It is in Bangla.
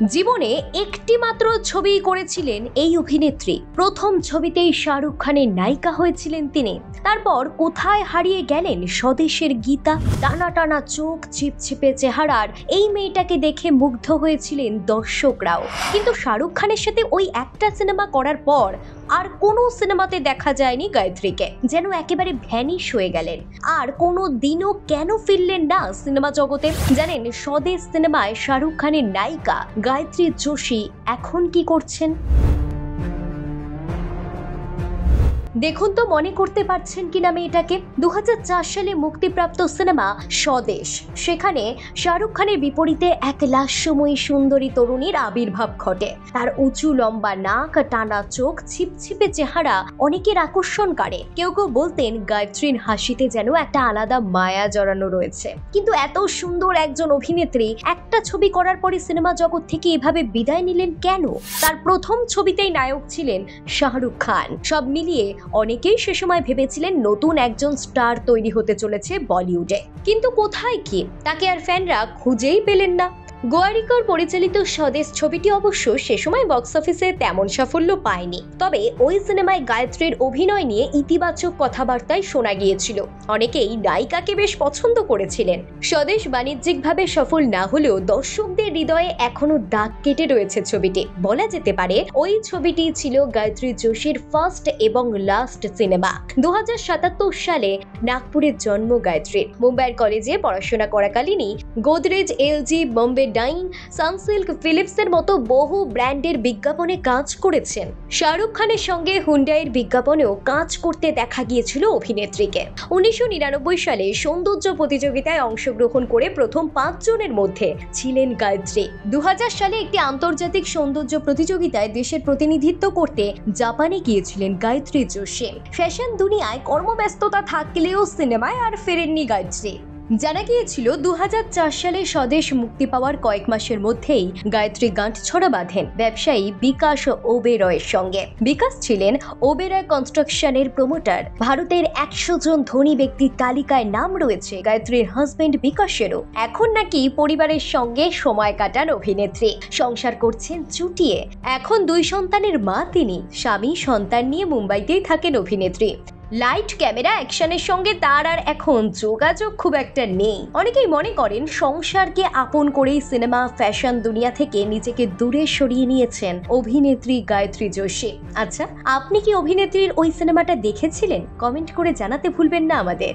জীবনে একটি মাত্র ছবি করেছিলেন এই অভিনেত্রী। প্রথম ছবিতেই শাহরুখ খানের নায়িকা হয়েছিলেন তিনি। তারপর কোথায় হারিয়ে গেলেন স্বদেশের গীতা। টানা টানা চোখ, ছিপছিপে চেহারার এই মেয়েটাকে দেখে মুগ্ধ হয়েছিলেন দর্শকরাও। কিন্তু শাহরুখ খানের সাথে ওই একটা সিনেমা করার পর আর কোনো সিনেমাতে দেখা যায়নি গায়ত্রীকে। যেন একেবারে ভ্যানিশ হয়ে গেলেন, আর কোনো দিনও কেন ফিরলেন না সিনেমা জগতে। জানেন, স্বদেশ সিনেমায় শাহরুখ খানের নায়িকা গায়ত্রী যোশী এখন কি করছেন? দেখুন তো, মনে করতে পারছেন কিনা মেয়েটাকে। 2004 সালে মুক্তিপ্রাপ্ত সিনেমা স্বদেশ, সেখানে শাহরুখ খানের বিপরীতে এক লাস্যময়ী সুন্দরী তরুণীর আবির্ভাব ঘটে। তার উঁচু লম্বা নাক, টানা চোখ, ছিপছিপে চেহারা অনেকের আকর্ষণ করে। কেউ কেউ বলতেন গায়ত্রীর হাসিতে যেন একটা আলাদা মায়া জড়ানো রয়েছে। কিন্তু এত সুন্দর একজন অভিনেত্রী একটা ছবি করার পরে সিনেমা জগৎ থেকে এভাবে বিদায় নিলেন কেন? তার প্রথম ছবিতেই নায়ক ছিলেন শাহরুখ খান। সব মিলিয়ে অনেকেই সে সময় ভেবেছিলেন নতুন একজন স্টার তৈরি হতে চলেছে বলিউডে। কিন্তু কোথায় কি, তাকে আর ফ্যানরা খুঁজেই পেলেন না। গোয়ারিকর পরিচালিত স্বদেশ ছবিটি অবশ্য সে সময় বক্স অফিসে তেমন সাফল্য পায়নি। তবে ওই সিনেমায় গায়ত্রীর অভিনয় নিয়ে ইতিবাচক কথাবার্তাই শোনা গিয়েছিল। অনেকেই নায়িকাকে বেশ পছন্দ করেছিলেন। স্বদেশ বাণিজ্যিকভাবে সফল না হলেও দর্শকদের হৃদয়ে এখনো দাগ কেটে রয়েছে ছবিটি। বলা যেতে পারে ওই ছবিটি ছিল গায়ত্রী যোশীর ফার্স্ট এবং লাস্ট সিনেমা। 2077 সালে নাগপুরের জন্ম গায়ত্রীর। মুম্বাইয়ের কলেজে পড়াশোনা করাকালীনই গোদরেজ, এলজি, বোম্বে ডাইন, সানসিল্ক, ফিলিপসের মতো বহু ব্র্যান্ডের বিজ্ঞাপনে কাজ করেছেন। শাহরুখ খানের সঙ্গে হুন্ডাইয়ের বিজ্ঞাপনেও কাজ করতে দেখা গিয়েছিল অভিনেত্রীকে। 1999 সালে সৌন্দর্য প্রতিযোগিতায় অংশগ্রহণ করে প্রথম 5 জনের মধ্যে ছিলেন গায়ত্রী। 2000 সালে একটি আন্তর্জাতিক সৌন্দর্য প্রতিযোগিতায় দেশের প্রতিনিধিত্ব করতে জাপানে গিয়েছিলেন গায়ত্রী যোশী। ফ্যাশন দুনিয়ায় কর্মব্যস্ততা থাকলেও সিনেমায় আর ফেরেননি গায়ত্রী। জানা গিয়েছিল 2004 সালে স্বদেশ মুক্তি পাওয়ার কয়েক মাসের মধ্যেই গায়ত্রী গাঁটছড়া বাঁধেন ব্যবসায়ী বিকাশ ওবেরয়ের সঙ্গে। বিকাশ ছিলেন ওবেরয় কনস্ট্রাকশনের প্রমোটার। ভারতের 100 জন ধনী ব্যক্তির তালিকায় নাম রয়েছে গায়ত্রীর হাজবেন্ড বিকাশেরও। এখন নাকি পরিবারের সঙ্গে সময় কাটান অভিনেত্রী, সংসার করছেন চুটিয়ে। এখন 2 সন্তানের মা তিনি। স্বামী সন্তান নিয়ে মুম্বাইতেই থাকেন অভিনেত্রী। লাইট, ক্যামেরা, অ্যাকশনের সঙ্গে তার আর এখন যোগাযোগ খুব একটা নেই। অনেকেই মনে করেন সংসারকে আপন করেই সিনেমা, ফ্যাশন দুনিয়া থেকে নিজেকে দূরে সরিয়ে নিয়েছেন অভিনেত্রী গায়ত্রী যোশী। আচ্ছা, আপনি কি অভিনেত্রীর ওই সিনেমাটা দেখেছিলেন? কমেন্ট করে জানাতে ভুলবেন না আমাদের।